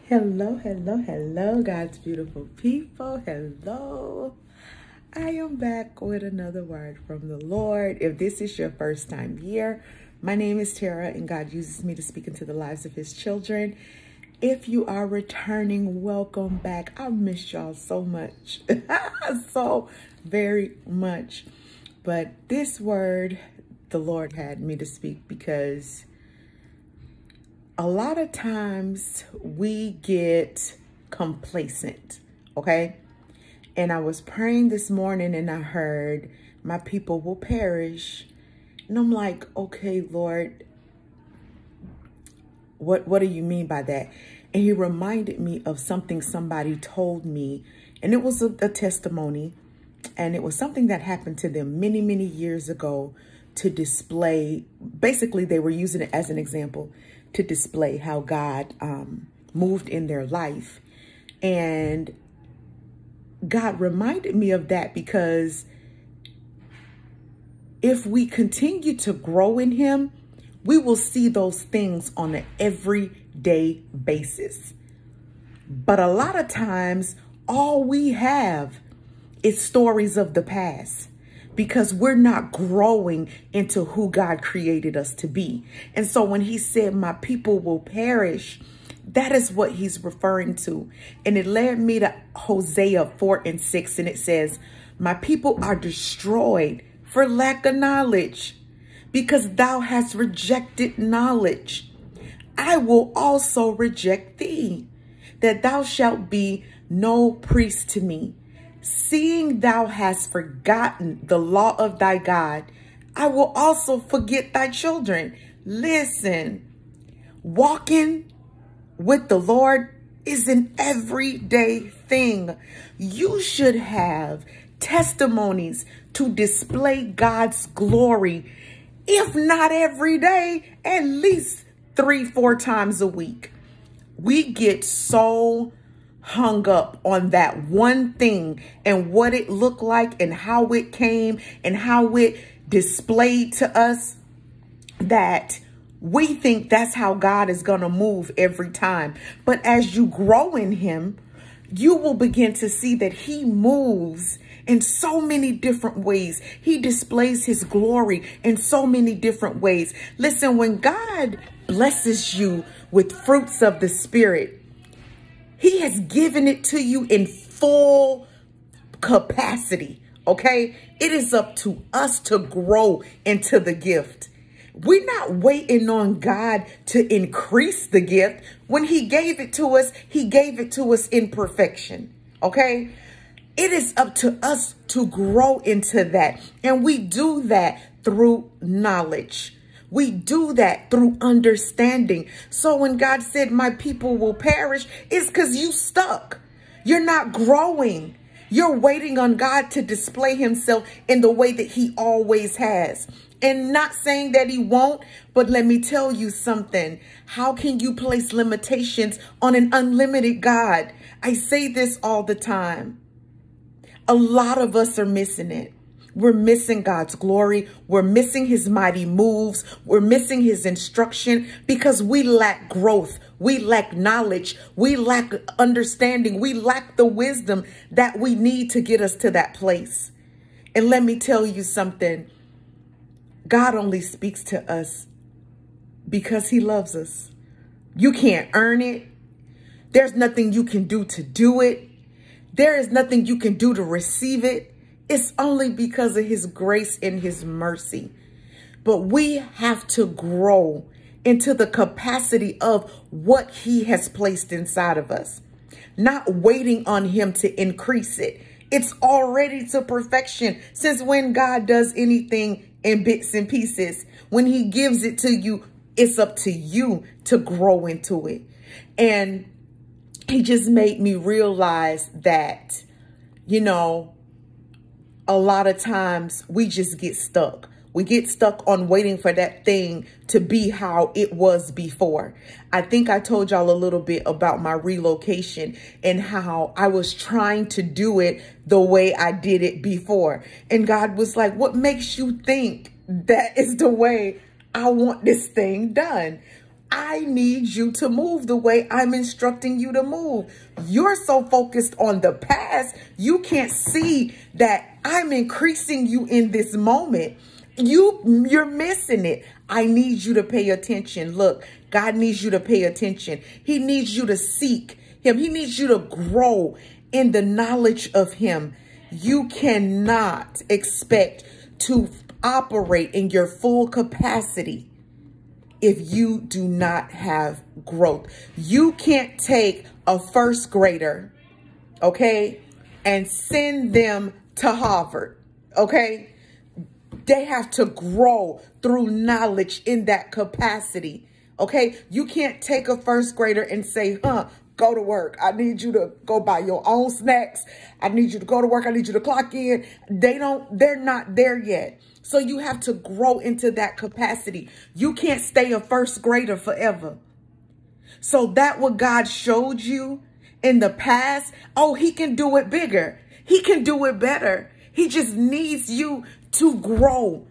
Hello, hello, hello, God's beautiful people. Hello. I am back with another word from the Lord. If this is your first time here, my name is Tara and God uses me to speak into the lives of his children. If you are returning, welcome back. I missed y'all so much, so very much. But this word, the Lord had me to speak because a lot of times we get complacent, okay? And I was praying this morning and I heard, my people will perish. And I'm like, okay, Lord, what do you mean by that? And he reminded me of something somebody told me. And it was a testimony. And it was something that happened to them many, many years ago to display. Basically, they were using it as an example to display how God moved in their life. And God reminded me of that because if we continue to grow in him, we will see those things on an everyday basis. But a lot of times, all we have is stories of the past, because we're not growing into who God created us to be. And so when he said, my people will perish, that is what he's referring to. And it led me to Hosea 4:6. And it says, my people are destroyed for lack of knowledge, because thou hast rejected knowledge. I will also reject thee, that thou shalt be no priest to me. Seeing thou hast forgotten the law of thy God, I will also forget thy children. Listen, walking with the Lord is an everyday thing. You should have testimonies to display God's glory, if not every day, at least 3-4 times a week. We get so hung up on that one thing and what it looked like and how it came and how it displayed to us that we think that's how God is going to move every time. But as you grow in him, you will begin to see that he moves in so many different ways. He displays his glory in so many different ways. Listen, when God blesses you with fruits of the Spirit, he has given it to you in full capacity, okay? It is up to us to grow into the gift. We're not waiting on God to increase the gift. When he gave it to us, he gave it to us in perfection, okay? It is up to us to grow into that. And we do that through knowledge. We do that through understanding. So when God said, my people will perish, it's because you stuck. You're not growing. You're waiting on God to display himself in the way that he always has. And not saying that he won't, but let me tell you something. How can you place limitations on an unlimited God? I say this all the time. A lot of us are missing it. We're missing God's glory. We're missing his mighty moves. We're missing his instruction because we lack growth. We lack knowledge. We lack understanding. We lack the wisdom that we need to get us to that place. And let me tell you something. God only speaks to us because he loves us. You can't earn it. There's nothing you can do to do it. There is nothing you can do to receive it. It's only because of his grace and his mercy. But we have to grow into the capacity of what he has placed inside of us, not waiting on him to increase it. It's already to perfection. Since when God does anything in bits and pieces, when he gives it to you, it's up to you to grow into it. And he just made me realize that, you know, a lot of times we just get stuck. We get stuck on waiting for that thing to be how it was before. I think I told y'all a little bit about my relocation and how I was trying to do it the way I did it before. And God was like, what makes you think that is the way I want this thing done? I need you to move the way I'm instructing you to move. You're so focused on the past, you can't see that I'm increasing you in this moment. You're missing it. I need you to pay attention. Look, God needs you to pay attention. He needs you to seek him. He needs you to grow in the knowledge of him. You cannot expect to operate in your full capacity if you do not have growth. You can't take a first grader, okay, and send them to Harvard, okay? They have to grow through knowledge in that capacity, okay? You can't take a first grader and say, go to work. I need you to go buy your own snacks. I need you to go to work. I need you to clock in. They're not there yet. So you have to grow into that capacity. You can't stay a first grader forever. So that what God showed you in the past, oh, he can do it bigger. He can do it better. He just needs you to grow.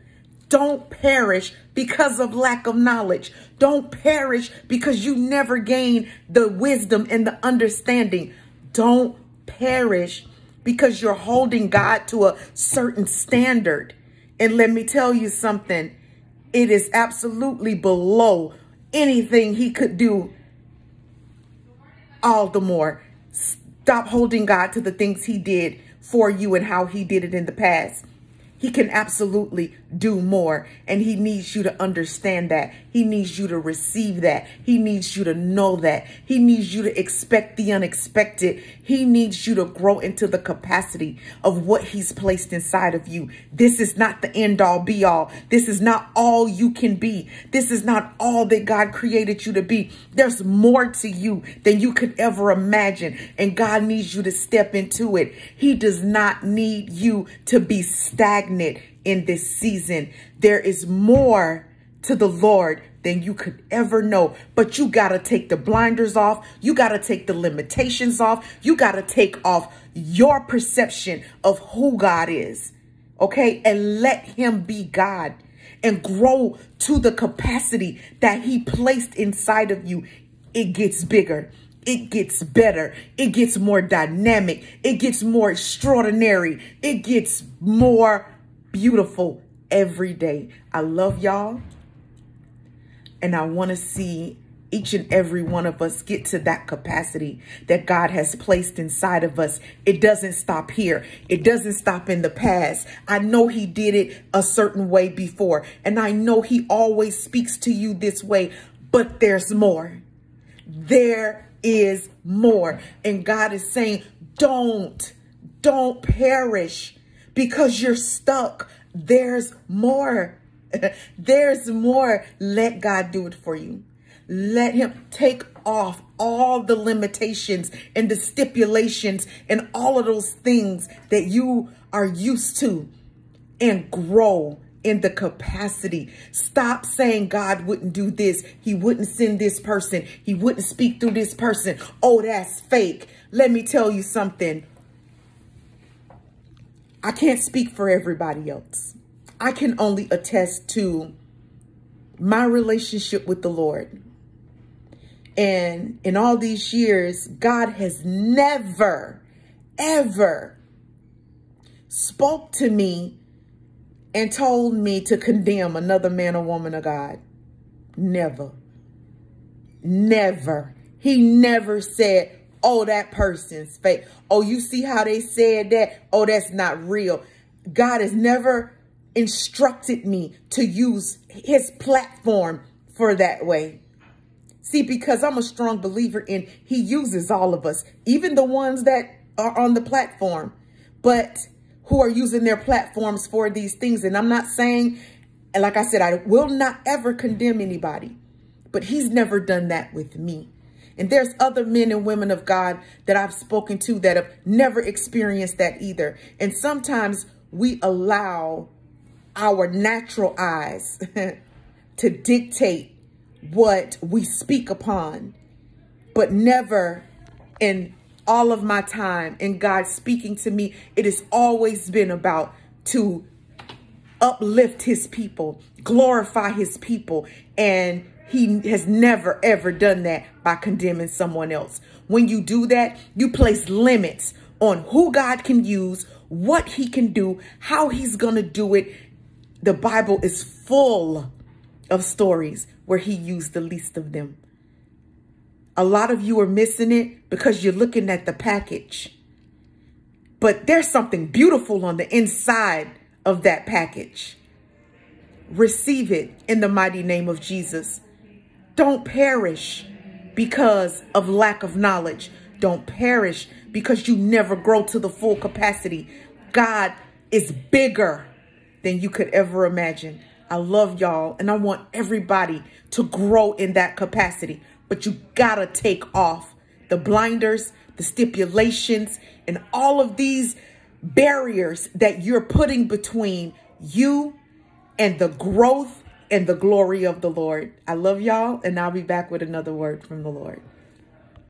Don't perish because of lack of knowledge. Don't perish because you never gain the wisdom and the understanding. Don't perish because you're holding God to a certain standard. And let me tell you something, it is absolutely below anything he could do. All the more, stop holding God to the things he did for you and how he did it in the past. He can absolutely do more, and he needs you to understand that. He needs you to receive that. He needs you to know that. He needs you to expect the unexpected. He needs you to grow into the capacity of what he's placed inside of you. This is not the end all be all. This is not all you can be. This is not all that God created you to be. There's more to you than you could ever imagine, and God needs you to step into it. He does not need you to be stagnant in this season. There is more to the Lord than you could ever know, but you got to take the blinders off. You got to take the limitations off. You got to take off your perception of who God is, okay? And let him be God and grow to the capacity that he placed inside of you. It gets bigger. It gets better. It gets more dynamic. It gets more extraordinary. It gets more beautiful every day. I love y'all. And I want to see each and every one of us get to that capacity that God has placed inside of us. It doesn't stop here. It doesn't stop in the past. I know he did it a certain way before, and I know he always speaks to you this way, but there's more. There is more. And God is saying, don't perish because you're stuck. There's more. There's more. Let God do it for you. Let him take off all the limitations and the stipulations and all of those things that you are used to, and grow in the capacity. Stop saying God wouldn't do this. He wouldn't send this person. He wouldn't speak through this person. Oh, that's fake. Let me tell you something. I can't speak for everybody else. I can only attest to my relationship with the Lord. And in all these years, God has never, ever spoke to me and told me to condemn another man or woman of God. Never. Never. He never said, oh, that person's fake. Oh, you see how they said that? Oh, that's not real. God has never instructed me to use his platform for that way. See, because I'm a strong believer in he uses all of us, even the ones that are on the platform, but who are using their platforms for these things. And I'm not saying, and like I said, I will not ever condemn anybody, but he's never done that with me. And there's other men and women of God that I've spoken to that have never experienced that either. And sometimes we allow our natural eyes to dictate what we speak upon, but never in all of my time in God speaking to me, it has always been about to uplift his people, glorify his people, and He has never, ever done that by condemning someone else. When you do that, you place limits on who God can use, what he can do, how he's going to do it. The Bible is full of stories where he used the least of them. A lot of you are missing it because you're looking at the package. But there's something beautiful on the inside of that package. Receive it in the mighty name of Jesus. Don't perish because of lack of knowledge. Don't perish because you never grow to the full capacity. God is bigger than you could ever imagine. I love y'all, and I want everybody to grow in that capacity. But you gotta take off the blinders, the stipulations, and all of these barriers that you're putting between you and the growth and the glory of the Lord. I love y'all, and I'll be back with another word from the Lord.